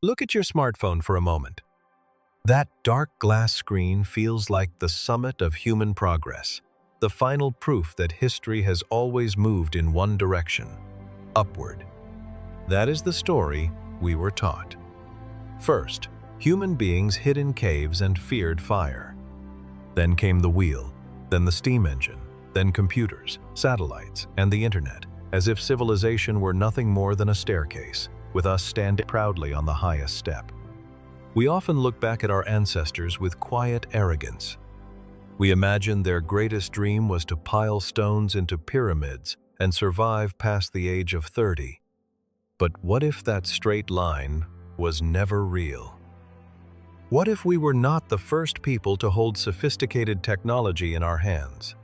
Look at your smartphone for a moment. That dark glass screen feels like the summit of human progress, the final proof that history has always moved in one direction, upward. That is the story we were taught. First, human beings hid in caves and feared fire. Then came the wheel, then the steam engine, then computers, satellites, and the internet, as if civilization were nothing more than a staircase, with us standing proudly on the highest step. We often look back at our ancestors with quiet arrogance. We imagine their greatest dream was to pile stones into pyramids and survive past the age of 30. But what if that straight line was never real? What if we were not the first people to hold sophisticated technology in our hands?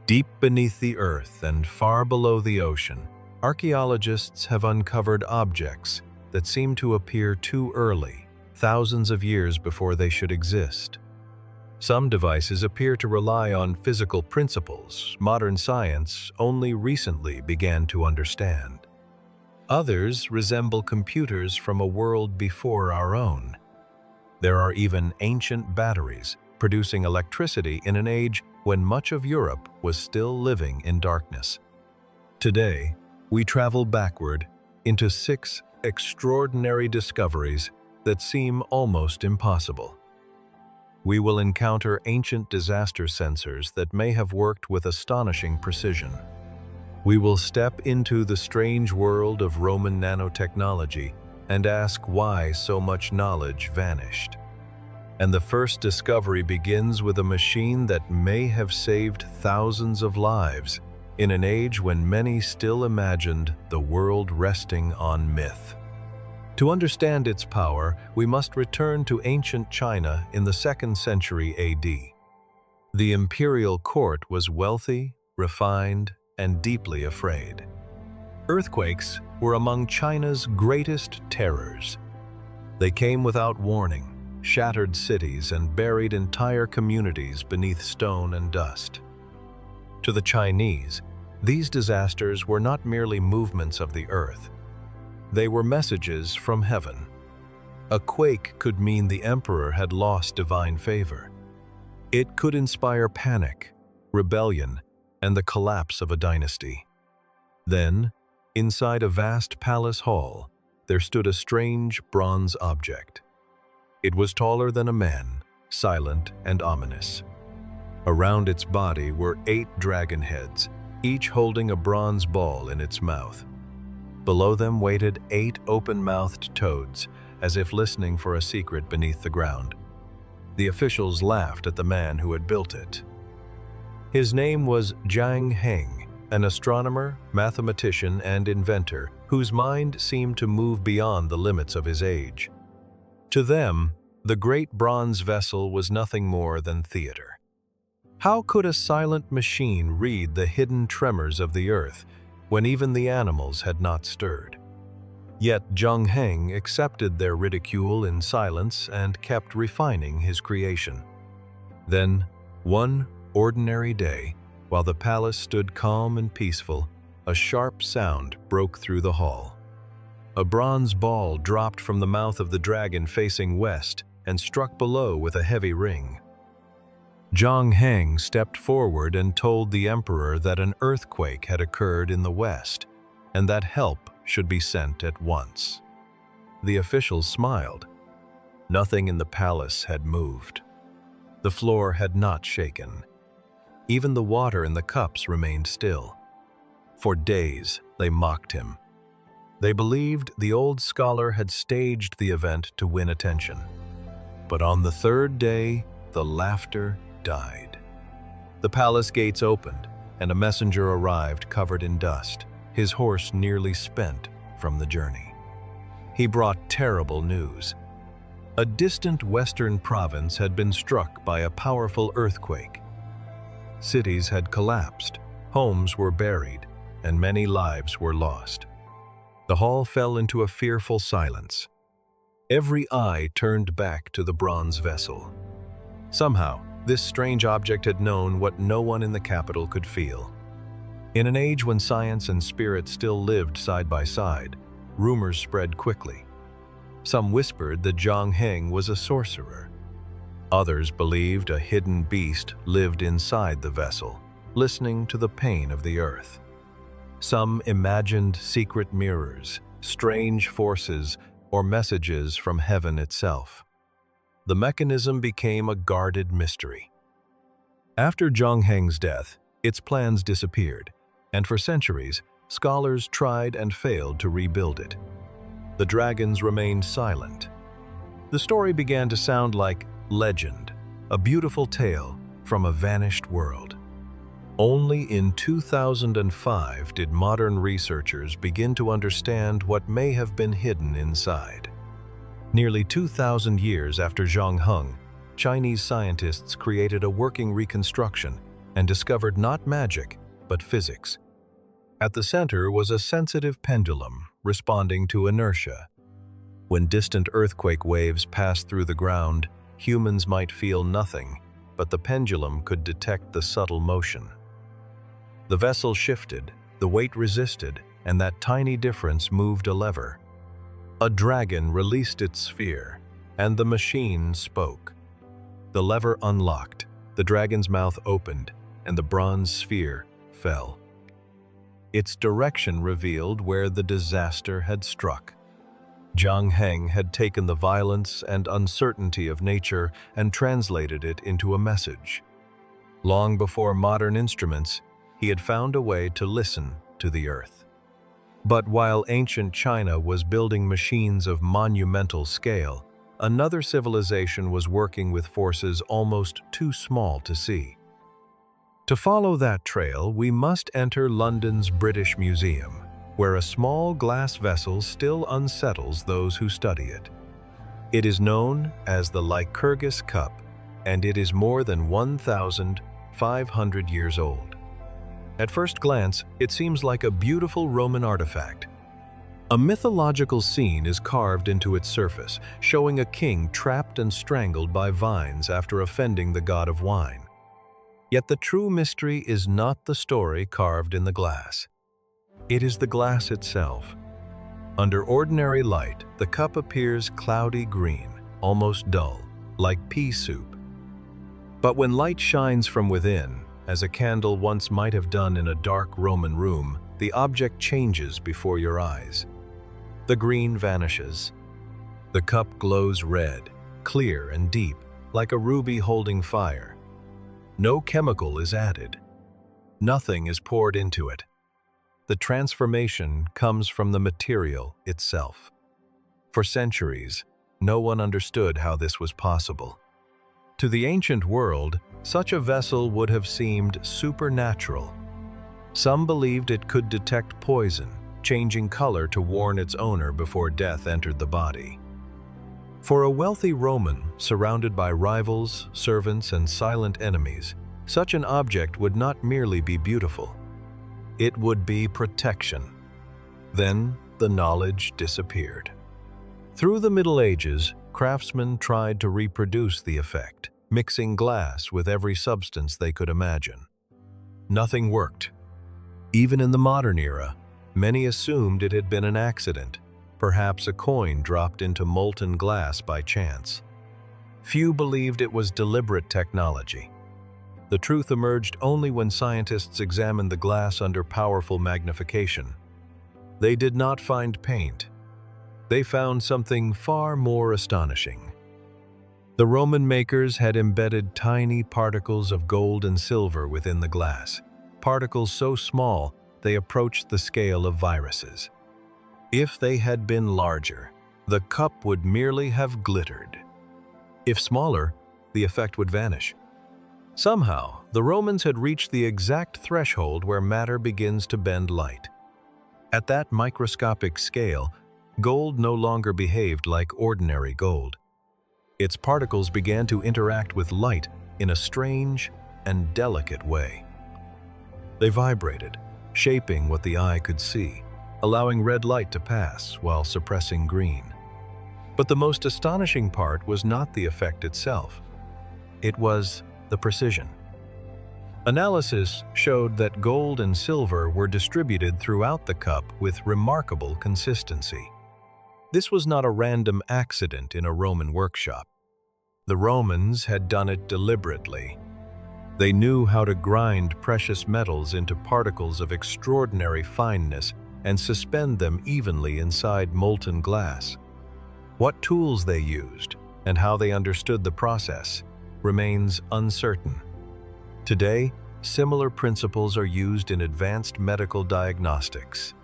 Deep beneath the earth and far below the ocean, archaeologists have uncovered objects that seem to appear too early, thousands of years before they should exist. Some devices appear to rely on physical principles modern science only recently began to understand. Others resemble computers from a world before our own. There are even ancient batteries producing electricity in an age when much of Europe was still living in darkness. Today, we travel backward into 6 extraordinary discoveries that seem almost impossible. We will encounter ancient disaster sensors that may have worked with astonishing precision. We will step into the strange world of Roman nanotechnology and ask why so much knowledge vanished. And the first discovery begins with a machine that may have saved thousands of lives in an age when many still imagined the world resting on myth. To understand its power, we must return to ancient China in the 2nd century AD. The imperial court was wealthy, refined, and deeply afraid. Earthquakes were among China's greatest terrors. They came without warning, shattered cities, and buried entire communities beneath stone and dust. To the Chinese, these disasters were not merely movements of the earth. They were messages from heaven. A quake could mean the emperor had lost divine favor. It could inspire panic, rebellion, and the collapse of a dynasty. Then, inside a vast palace hall, there stood a strange bronze object. It was taller than a man, silent and ominous. Around its body were 8 dragon heads, each holding a bronze ball in its mouth. Below them waited 8 open-mouthed toads, as if listening for a secret beneath the ground. The officials laughed at the man who had built it. His name was Zhang Heng, an astronomer, mathematician, and inventor whose mind seemed to move beyond the limits of his age. To them, the great bronze vessel was nothing more than theater. How could a silent machine read the hidden tremors of the earth when even the animals had not stirred? Yet Zhang Heng accepted their ridicule in silence and kept refining his creation. Then, one ordinary day, while the palace stood calm and peaceful, a sharp sound broke through the hall. A bronze ball dropped from the mouth of the dragon facing west and struck below with a heavy ring. Zhang Heng stepped forward and told the emperor that an earthquake had occurred in the west and that help should be sent at once. The officials smiled. Nothing in the palace had moved. The floor had not shaken. Even the water in the cups remained still. For days, they mocked him. They believed the old scholar had staged the event to win attention. But on the 3rd day, the laughter died. The palace gates opened, and a messenger arrived covered in dust, his horse nearly spent from the journey. He brought terrible news. A distant western province had been struck by a powerful earthquake. Cities had collapsed, homes were buried, and many lives were lost. The hall fell into a fearful silence. Every eye turned back to the bronze vessel. Somehow, this strange object had known what no one in the capital could feel. In an age when science and spirit still lived side by side, rumors spread quickly. Some whispered that Zhang Heng was a sorcerer. Others believed a hidden beast lived inside the vessel, listening to the pain of the earth. Some imagined secret mirrors, strange forces, or messages from heaven itself. The mechanism became a guarded mystery. After Zhang Heng's death, its plans disappeared, and for centuries, scholars tried and failed to rebuild it. The dragons remained silent. The story began to sound like legend, a beautiful tale from a vanished world. Only in 2005 did modern researchers begin to understand what may have been hidden inside. Nearly 2,000 years after Zhang Heng, Chinese scientists created a working reconstruction and discovered not magic, but physics. At the center was a sensitive pendulum responding to inertia. When distant earthquake waves passed through the ground, humans might feel nothing, but the pendulum could detect the subtle motion. The vessel shifted, the weight resisted, and that tiny difference moved a lever. A dragon released its sphere, and the machine spoke. The lever unlocked, the dragon's mouth opened, and the bronze sphere fell. Its direction revealed where the disaster had struck. Zhang Heng had taken the violence and uncertainty of nature and translated it into a message. Long before modern instruments, he had found a way to listen to the earth. But while ancient China was building machines of monumental scale, another civilization was working with forces almost too small to see. To follow that trail, we must enter London's British Museum, where a small glass vessel still unsettles those who study it. It is known as the Lycurgus Cup, and it is more than 1,500 years old. At first glance, it seems like a beautiful Roman artifact. A mythological scene is carved into its surface, showing a king trapped and strangled by vines after offending the god of wine. Yet the true mystery is not the story carved in the glass. It is the glass itself. Under ordinary light, the cup appears cloudy green, almost dull, like pea soup. But when light shines from within, as a candle once might have done in a dark Roman room, the object changes before your eyes. The green vanishes. The cup glows red, clear and deep, like a ruby holding fire. No chemical is added. Nothing is poured into it. The transformation comes from the material itself. For centuries, no one understood how this was possible. To the ancient world, such a vessel would have seemed supernatural. Some believed it could detect poison, changing color to warn its owner before death entered the body. For a wealthy Roman, surrounded by rivals, servants, and silent enemies, such an object would not merely be beautiful. It would be protection. Then the knowledge disappeared. Through the Middle Ages, craftsmen tried to reproduce the effect, mixing glass with every substance they could imagine. Nothing worked. Even in the modern era, many assumed it had been an accident, perhaps a coin dropped into molten glass by chance. Few believed it was deliberate technology. The truth emerged only when scientists examined the glass under powerful magnification. They did not find paint. They found something far more astonishing. The Roman makers had embedded tiny particles of gold and silver within the glass, particles so small they approached the scale of viruses. If they had been larger, the cup would merely have glittered. If smaller, the effect would vanish. Somehow, the Romans had reached the exact threshold where matter begins to bend light. At that microscopic scale, gold no longer behaved like ordinary gold. Its particles began to interact with light in a strange and delicate way. They vibrated, shaping what the eye could see, allowing red light to pass while suppressing green. But the most astonishing part was not the effect itself. It was the precision. Analysis showed that gold and silver were distributed throughout the cup with remarkable consistency. This was not a random accident in a Roman workshop. The Romans had done it deliberately. They knew how to grind precious metals into particles of extraordinary fineness and suspend them evenly inside molten glass. What tools they used and how they understood the process remains uncertain. Today, similar principles are used in advanced medical diagnostics.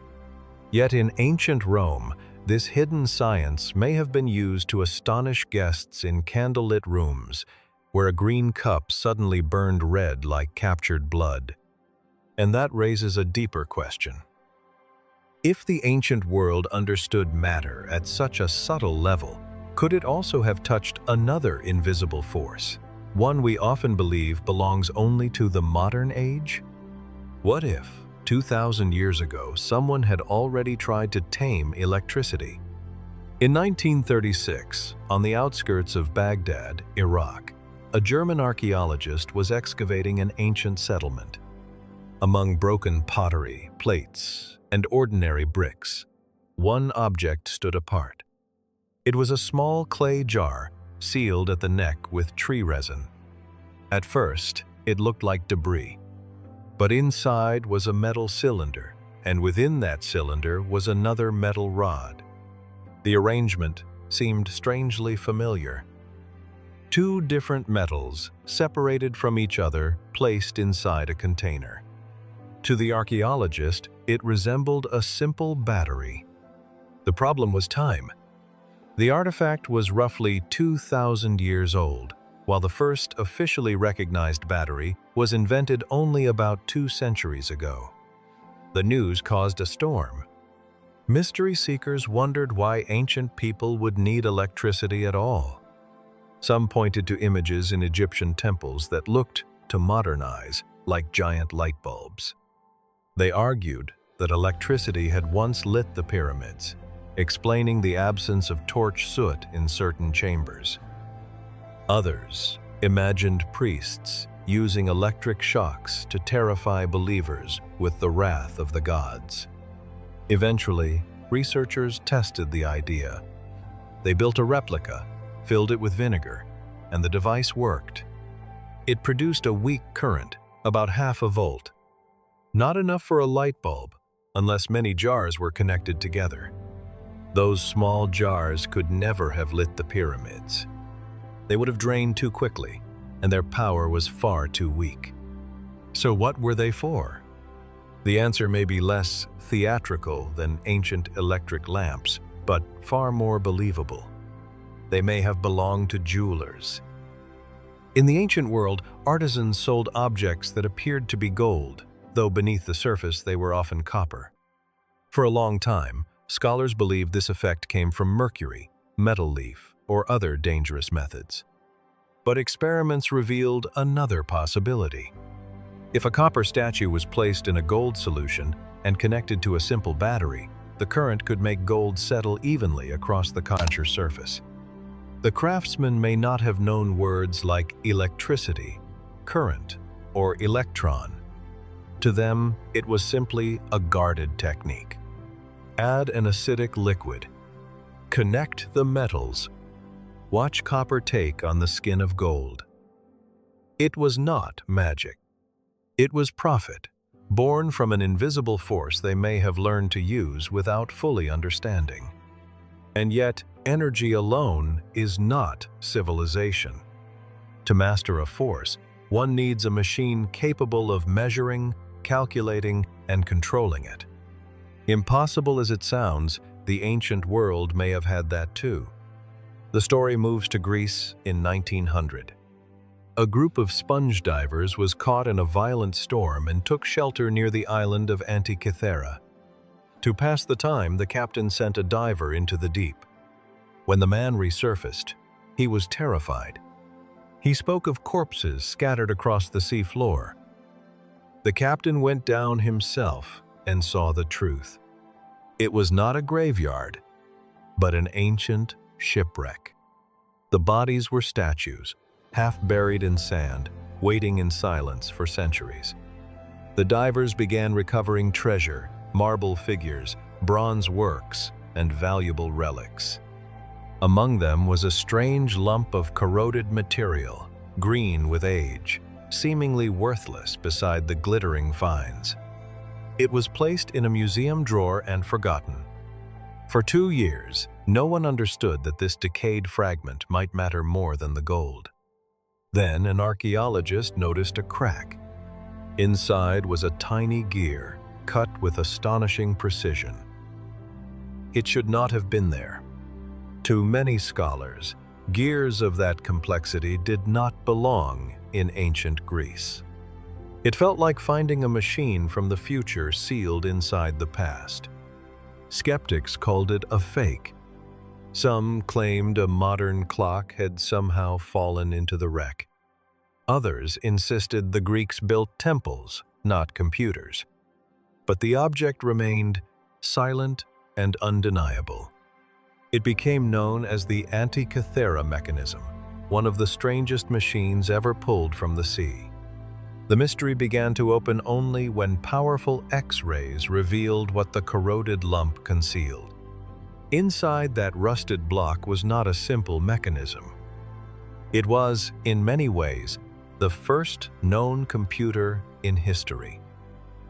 Yet in ancient Rome, this hidden science may have been used to astonish guests in candlelit rooms, where a green cup suddenly burned red like captured blood. And that raises a deeper question. If the ancient world understood matter at such a subtle level, could it also have touched another invisible force, one we often believe belongs only to the modern age? What if, 2,000 years ago, someone had already tried to tame electricity? In 1936, on the outskirts of Baghdad, Iraq, a German archaeologist was excavating an ancient settlement. Among broken pottery, plates, and ordinary bricks, one object stood apart. It was a small clay jar sealed at the neck with tree resin. At first, it looked like debris. But inside was a metal cylinder, and within that cylinder was another metal rod. The arrangement seemed strangely familiar. Two different metals, separated from each other, placed inside a container. To the archaeologist, it resembled a simple battery. The problem was time. The artifact was roughly 2,000 years old, while the first officially recognized battery was invented only about 2 centuries ago. The news caused a storm. Mystery seekers wondered why ancient people would need electricity at all. Some pointed to images in Egyptian temples that looked, to modern eyes, like giant light bulbs. They argued that electricity had once lit the pyramids, explaining the absence of torch soot in certain chambers. Others imagined priests using electric shocks to terrify believers with the wrath of the gods. Eventually, researchers tested the idea. They built a replica, filled it with vinegar, and the device worked. It produced a weak current, about half a volt. Not enough for a light bulb, unless many jars were connected together. Those small jars could never have lit the pyramids. They would have drained too quickly, and their power was far too weak. So what were they for? The answer may be less theatrical than ancient electric lamps, but far more believable. They may have belonged to jewelers. In the ancient world, artisans sold objects that appeared to be gold, though beneath the surface they were often copper. For a long time, scholars believed this effect came from mercury, metal leaf, or other dangerous methods. But experiments revealed another possibility. If a copper statue was placed in a gold solution and connected to a simple battery, the current could make gold settle evenly across the copper surface. The craftsman may not have known words like electricity, current, or electron. To them, it was simply a guarded technique. Add an acidic liquid. Connect the metals. Watch copper take on the skin of gold. It was not magic. It was profit, born from an invisible force they may have learned to use without fully understanding. And yet, energy alone is not civilization. To master a force, one needs a machine capable of measuring, calculating, and controlling it. Impossible as it sounds, the ancient world may have had that too. The story moves to Greece in 1900. A group of sponge divers was caught in a violent storm and took shelter near the island of Antikythera. To pass the time, the captain sent a diver into the deep. When the man resurfaced, he was terrified. He spoke of corpses scattered across the sea floor. The captain went down himself and saw the truth. It was not a graveyard, but an ancient shipwreck. The bodies were statues, half buried in sand, waiting in silence for centuries. The divers began recovering treasure, marble figures, bronze works, and valuable relics. Among them was a strange lump of corroded material, green with age, seemingly worthless beside the glittering finds. It was placed in a museum drawer and forgotten. For 2 years, no one understood that this decayed fragment might matter more than the gold. Then an archaeologist noticed a crack. Inside was a tiny gear, cut with astonishing precision. It should not have been there. To many scholars, gears of that complexity did not belong in ancient Greece. It felt like finding a machine from the future sealed inside the past. Skeptics called it a fake. Some claimed a modern clock had somehow fallen into the wreck. Others insisted the Greeks built temples, not computers. But the object remained silent and undeniable. It became known as the Antikythera mechanism, one of the strangest machines ever pulled from the sea. The mystery began to open only when powerful X-rays revealed what the corroded lump concealed. Inside that rusted block was not a simple mechanism. It was, in many ways, the first known computer in history.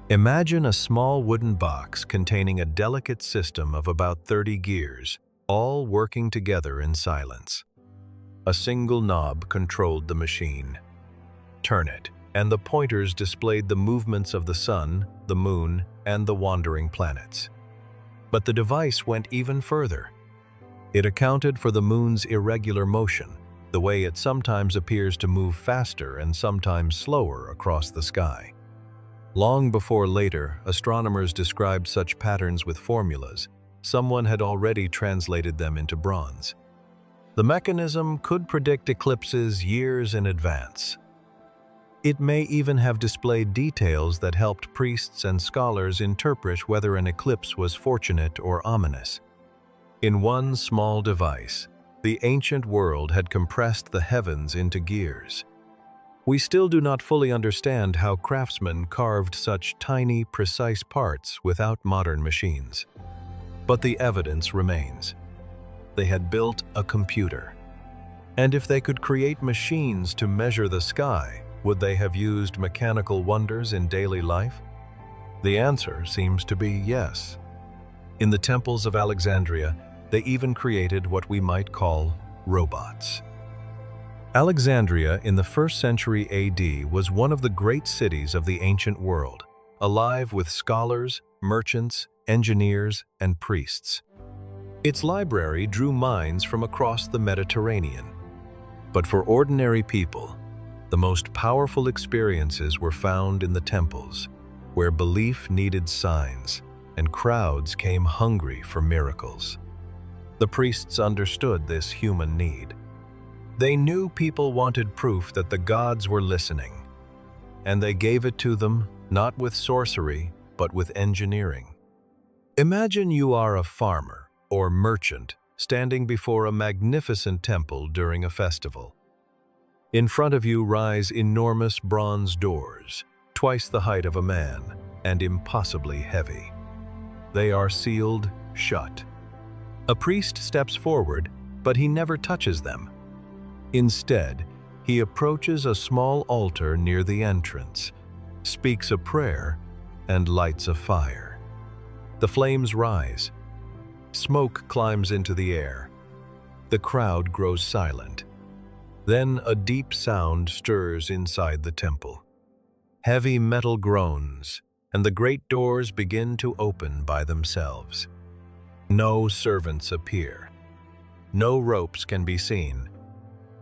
Imagine a small wooden box containing a delicate system of about 30 gears, all working together in silence. A single knob controlled the machine. Turn it, and the pointers displayed the movements of the sun, the moon, and the wandering planets. But the device went even further. It accounted for the moon's irregular motion, the way it sometimes appears to move faster and sometimes slower across the sky. Long before later astronomers described such patterns with formulas, someone had already translated them into bronze. The mechanism could predict eclipses years in advance. It may even have displayed details that helped priests and scholars interpret whether an eclipse was fortunate or ominous. In one small device, the ancient world had compressed the heavens into gears. We still do not fully understand how craftsmen carved such tiny, precise parts without modern machines. But the evidence remains. They had built a computer. And if they could create machines to measure the sky, would they have used mechanical wonders in daily life? The answer seems to be yes. In the temples of Alexandria, they even created what we might call robots. Alexandria in the 1st century AD was one of the great cities of the ancient world, alive with scholars, merchants, engineers, and priests. Its library drew minds from across the Mediterranean. But for ordinary people, the most powerful experiences were found in the temples, where belief needed signs, and crowds came hungry for miracles. The priests understood this human need. They knew people wanted proof that the gods were listening, and they gave it to them not with sorcery, but with engineering. Imagine you are a farmer or merchant standing before a magnificent temple during a festival. In front of you rise enormous bronze doors, twice the height of a man, and impossibly heavy. They are sealed shut. A priest steps forward, but he never touches them. Instead, he approaches a small altar near the entrance, speaks a prayer, and lights a fire. The flames rise. Smoke climbs into the air. The crowd grows silent. Then a deep sound stirs inside the temple. Heavy metal groans, and the great doors begin to open by themselves. No servants appear. No ropes can be seen.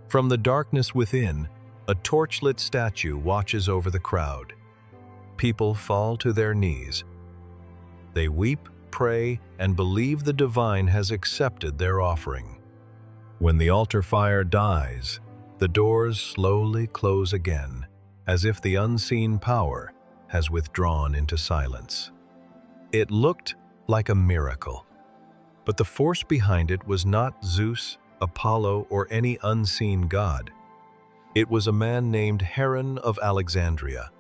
From the darkness within, a torchlit statue watches over the crowd. People fall to their knees. They weep, pray, and believe the divine has accepted their offering. When the altar fire dies, the doors slowly close again, as if the unseen power has withdrawn into silence. It looked like a miracle, but the force behind it was not Zeus, Apollo, or any unseen god. It was a man named Heron of Alexandria.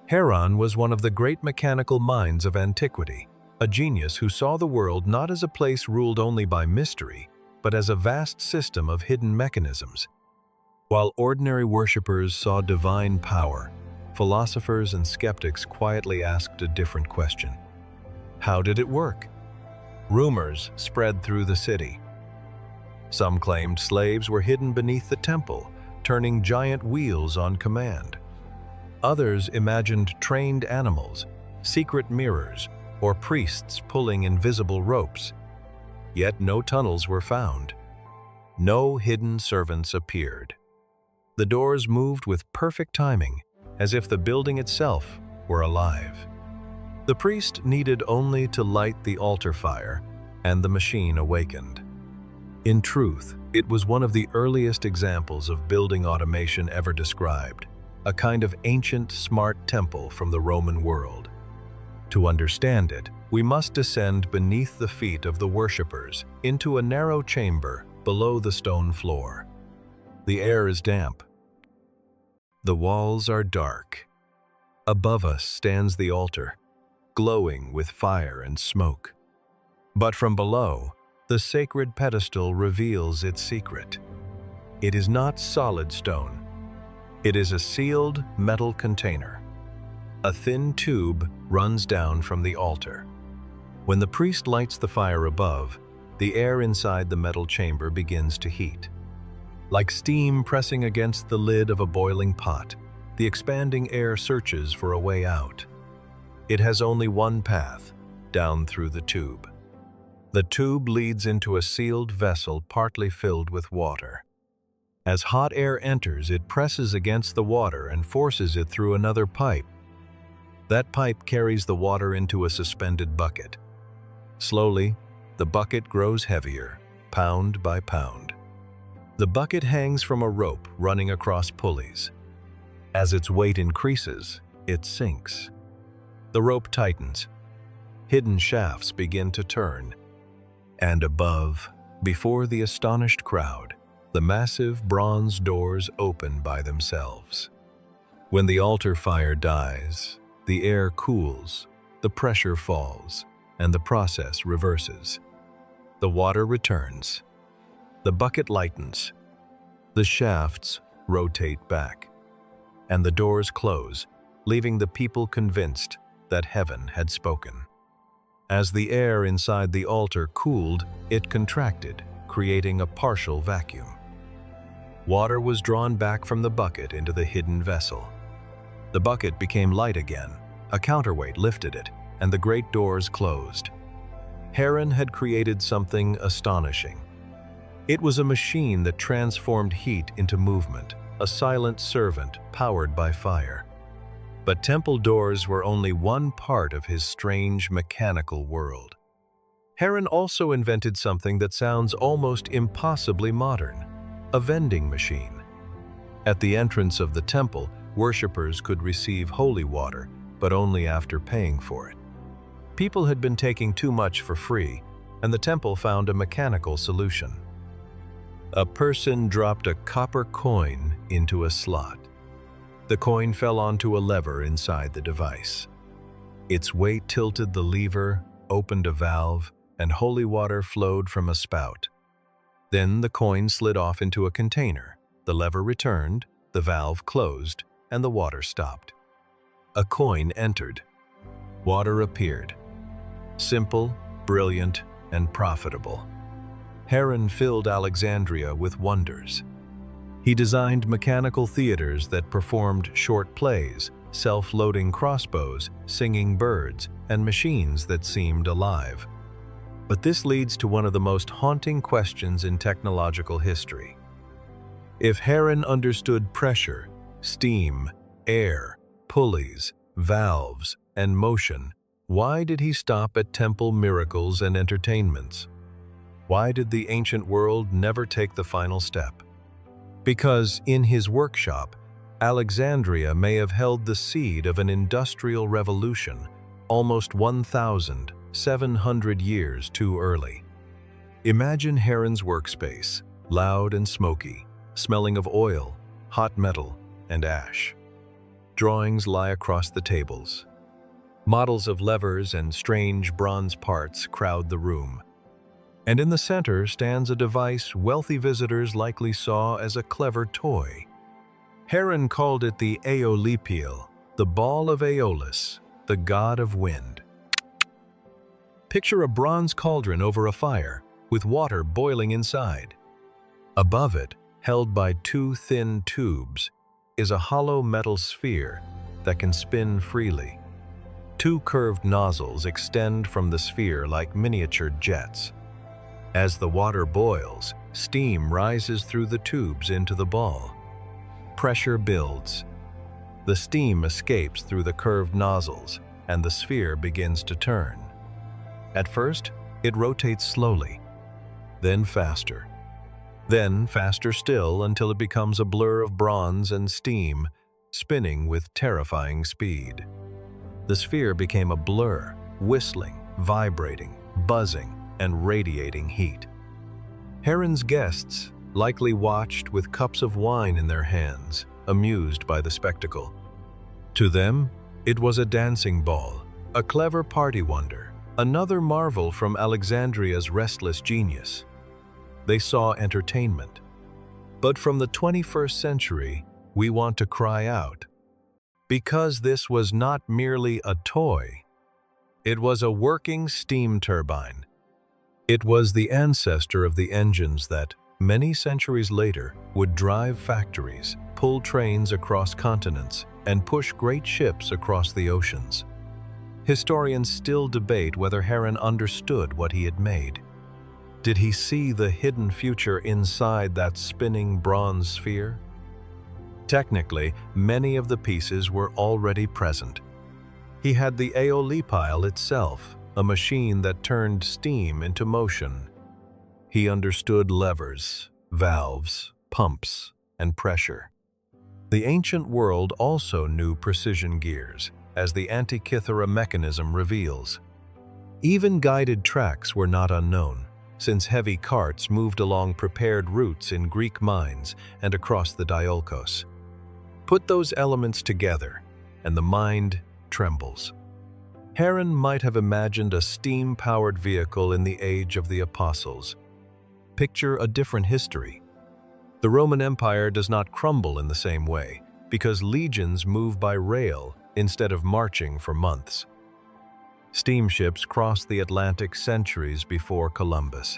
Heron was one of the great mechanical minds of antiquity. a genius who saw the world not as a place ruled only by mystery, but as a vast system of hidden mechanisms. While ordinary worshippers saw divine power, philosophers and skeptics quietly asked a different question. How did it work? Rumors spread through the city. Some claimed slaves were hidden beneath the temple, turning giant wheels on command. Others imagined trained animals, secret mirrors, or priests pulling invisible ropes. Yet no tunnels were found. No hidden servants appeared. The doors moved with perfect timing, as if the building itself were alive. The priest needed only to light the altar fire, and the machine awakened. In truth, it was one of the earliest examples of building automation ever described, a kind of ancient smart temple from the Roman world. To understand it, we must descend beneath the feet of the worshippers into a narrow chamber below the stone floor. The air is damp. The walls are dark. Above us stands the altar, glowing with fire and smoke. But from below, the sacred pedestal reveals its secret. It is not solid stone. It is a sealed metal container. A thin tube runs down from the altar. When the priest lights the fire above, the air inside the metal chamber begins to heat. Like steam pressing against the lid of a boiling pot, the expanding air searches for a way out. It has only one path, down through the tube. The tube leads into a sealed vessel partly filled with water. As hot air enters, it presses against the water and forces it through another pipe. That pipe carries the water into a suspended bucket. Slowly, the bucket grows heavier, pound by pound. The bucket hangs from a rope running across pulleys. As its weight increases, it sinks. The rope tightens. Hidden shafts begin to turn. And above, before the astonished crowd, the massive bronze doors open by themselves. When the altar fire dies, the air cools, the pressure falls, and the process reverses. The water returns. The bucket lightens. The shafts rotate back. And the doors close, leaving the people convinced that heaven had spoken. As the air inside the altar cooled, it contracted, creating a partial vacuum. Water was drawn back from the bucket into the hidden vessel. The bucket became light again, a counterweight lifted it, and the great doors closed. Heron had created something astonishing. It was a machine that transformed heat into movement, a silent servant powered by fire. But temple doors were only one part of his strange mechanical world. Heron also invented something that sounds almost impossibly modern, a vending machine. At the entrance of the temple, worshippers could receive holy water, but only after paying for it. People had been taking too much for free, and the temple found a mechanical solution. A person dropped a copper coin into a slot. The coin fell onto a lever inside the device. Its weight tilted the lever, opened a valve, and holy water flowed from a spout. Then the coin slid off into a container. The lever returned, the valve closed, and the water stopped. A coin entered. Water appeared. Simple, brilliant, and profitable. Heron filled Alexandria with wonders. He designed mechanical theaters that performed short plays, self-loading crossbows, singing birds, and machines that seemed alive. But this leads to one of the most haunting questions in technological history. If Heron understood pressure, steam, air, pulleys, valves, and motion, why did he stop at temple miracles and entertainments? Why did the ancient world never take the final step? Because in his workshop, Alexandria may have held the seed of an industrial revolution almost 1,700 years too early. Imagine Heron's workspace, loud and smoky, smelling of oil, hot metal, and ash. Drawings lie across the tables. Models of levers and strange bronze parts crowd the room. And in the center stands a device wealthy visitors likely saw as a clever toy. Heron called it the Aeolipial, the ball of Aeolus, the god of wind. Picture a bronze cauldron over a fire, with water boiling inside. Above it, held by two thin tubes, is a hollow metal sphere that can spin freely. Two curved nozzles extend from the sphere like miniature jets. As the water boils, steam rises through the tubes into the ball. Pressure builds. The steam escapes through the curved nozzles, and the sphere begins to turn. At first, it rotates slowly, then faster still until it becomes a blur of bronze and steam, spinning with terrifying speed. The sphere became a blur, whistling, vibrating, buzzing, and radiating heat. Heron's guests likely watched with cups of wine in their hands, amused by the spectacle. To them, it was a dancing ball, a clever party wonder, another marvel from Alexandria's restless genius. They saw entertainment. But from the 21st century, we want to cry out. Because this was not merely a toy. It was a working steam turbine. It was the ancestor of the engines that, many centuries later, would drive factories, pull trains across continents, and push great ships across the oceans. Historians still debate whether Heron understood what he had made. Did he see the hidden future inside that spinning bronze sphere? Technically, many of the pieces were already present. He had the Aeolipile itself, a machine that turned steam into motion. He understood levers, valves, pumps, and pressure. The ancient world also knew precision gears, as the Antikythera mechanism reveals. Even guided tracks were not unknown, since heavy carts moved along prepared routes in Greek mines and across the Diolkos. Put those elements together, and the mind trembles. Heron might have imagined a steam-powered vehicle in the age of the apostles. Picture a different history. The Roman Empire does not crumble in the same way, because legions move by rail instead of marching for months. Steamships crossed the Atlantic centuries before Columbus.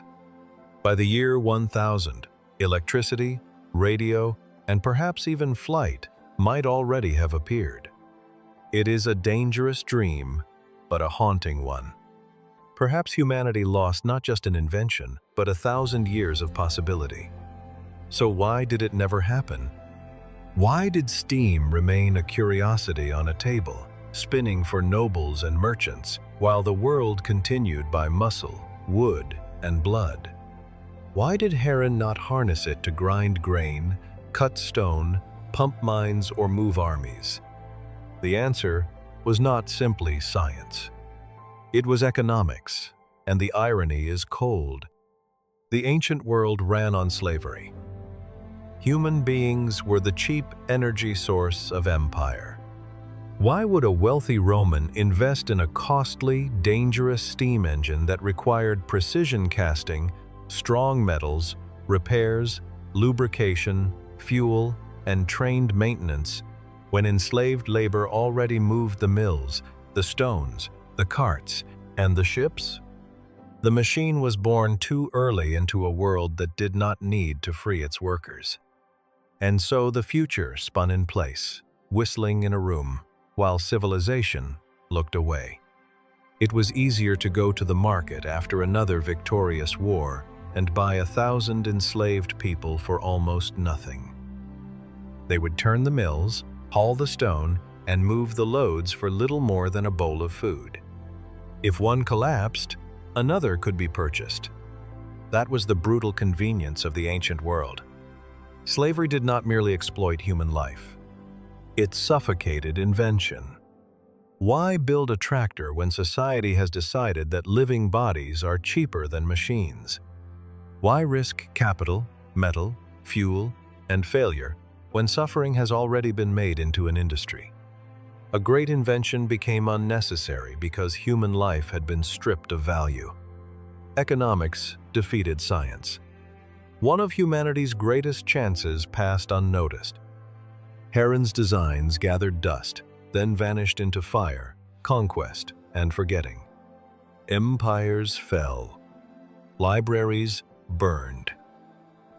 By the year 1000, electricity, radio, and perhaps even flight might already have appeared. It is a dangerous dream, but a haunting one. Perhaps humanity lost not just an invention, but 1,000 years of possibility. So why did it never happen? Why did steam remain a curiosity on a table, spinning for nobles and merchants, while the world continued by muscle, wood, and blood? Why did Heron not harness it to grind grain, cut stone, pump mines, or move armies? The answer was not simply science. It was economics, and the irony is cold. The ancient world ran on slavery. Human beings were the cheap energy source of empire. Why would a wealthy Roman invest in a costly, dangerous steam engine that required precision casting, strong metals, repairs, lubrication, fuel, and trained maintenance, when enslaved labor already moved the mills, the stones, the carts, and the ships? The machine was born too early into a world that did not need to free its workers. And so the future spun in place, whistling in a room, while civilization looked away. It was easier to go to the market after another victorious war and buy 1,000 enslaved people for almost nothing. They would turn the mills, haul the stone, and move the loads for little more than a bowl of food. If one collapsed, another could be purchased. That was the brutal convenience of the ancient world. Slavery did not merely exploit human life. It suffocated invention. Why build a tractor when society has decided that living bodies are cheaper than machines? Why risk capital, metal, fuel, and failure when suffering has already been made into an industry? A great invention became unnecessary because human life had been stripped of value. Economics defeated science. One of humanity's greatest chances passed unnoticed. Heron's designs gathered dust, then vanished into fire, conquest, and forgetting. Empires fell. Libraries burned.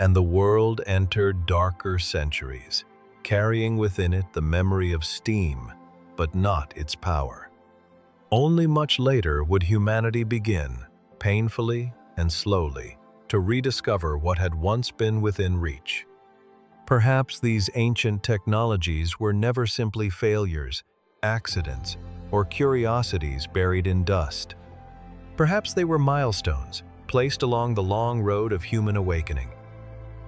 And the world entered darker centuries, carrying within it the memory of steam, but not its power. Only much later would humanity begin, painfully and slowly, to rediscover what had once been within reach. Perhaps these ancient technologies were never simply failures, accidents, or curiosities buried in dust. Perhaps they were milestones, placed along the long road of human awakening.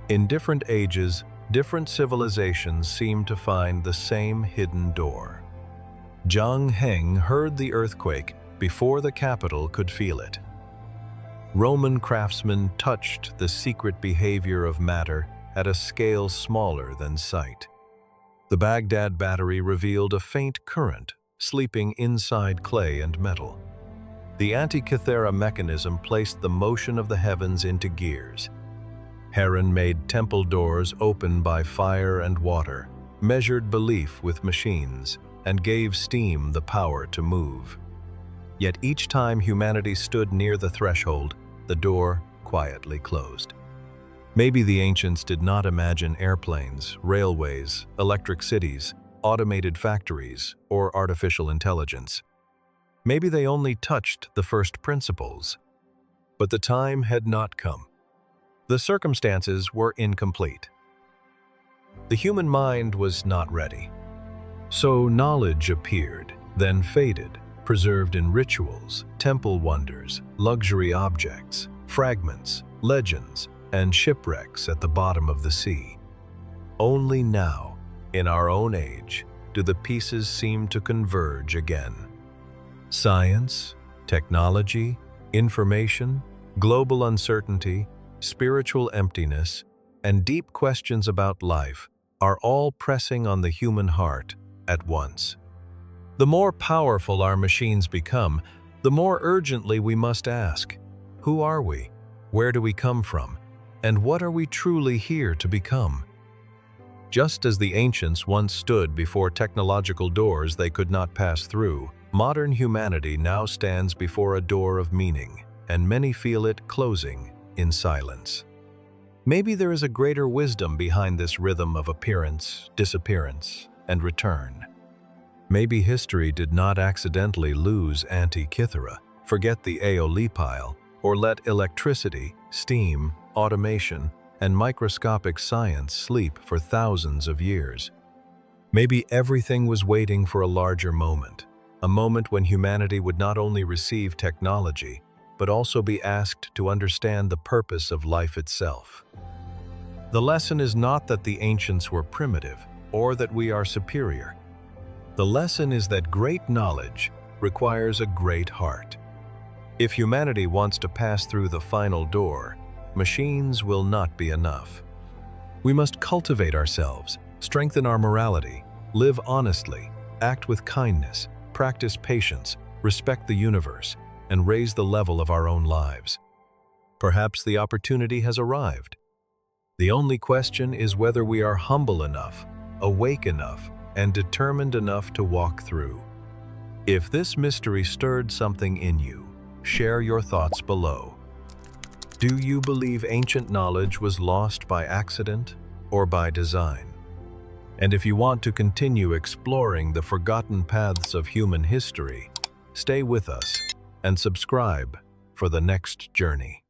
In different ages, different civilizations seemed to find the same hidden door. Zhang Heng heard the earthquake before the capital could feel it. Roman craftsmen touched the secret behavior of matter at a scale smaller than sight. The Baghdad battery revealed a faint current sleeping inside clay and metal. The Antikythera mechanism placed the motion of the heavens into gears. Heron made temple doors open by fire and water, measured belief with machines, and gave steam the power to move. Yet each time humanity stood near the threshold, the door quietly closed. Maybe the ancients did not imagine airplanes, railways, electric cities, automated factories, or artificial intelligence. Maybe they only touched the first principles. But the time had not come. The circumstances were incomplete. The human mind was not ready. So knowledge appeared, then faded, preserved in rituals, temple wonders, luxury objects, fragments, legends, and shipwrecks at the bottom of the sea. Only now, in our own age, do the pieces seem to converge again. Science, technology, information, global uncertainty, spiritual emptiness, and deep questions about life are all pressing on the human heart at once. The more powerful our machines become, the more urgently we must ask, who are we? Where do we come from? And what are we truly here to become? Just as the ancients once stood before technological doors they could not pass through, modern humanity now stands before a door of meaning, and many feel it closing in silence. Maybe there is a greater wisdom behind this rhythm of appearance, disappearance, and return. Maybe history did not accidentally lose Antikythera, forget the Aeolipile, or let electricity, steam, automation, and microscopic science sleep for thousands of years. Maybe everything was waiting for a larger moment, a moment when humanity would not only receive technology, but also be asked to understand the purpose of life itself. The lesson is not that the ancients were primitive, or that we are superior. The lesson is that great knowledge requires a great heart. If humanity wants to pass through the final door, machines will not be enough. We must cultivate ourselves, strengthen our morality, live honestly, act with kindness, practice patience, respect the universe, and raise the level of our own lives. Perhaps the opportunity has arrived. The only question is whether we are humble enough, awake enough, and determined enough to walk through. If this mystery stirred something in you, share your thoughts below. Do you believe ancient knowledge was lost by accident or by design? And if you want to continue exploring the forgotten paths of human history, stay with us and subscribe for the next journey.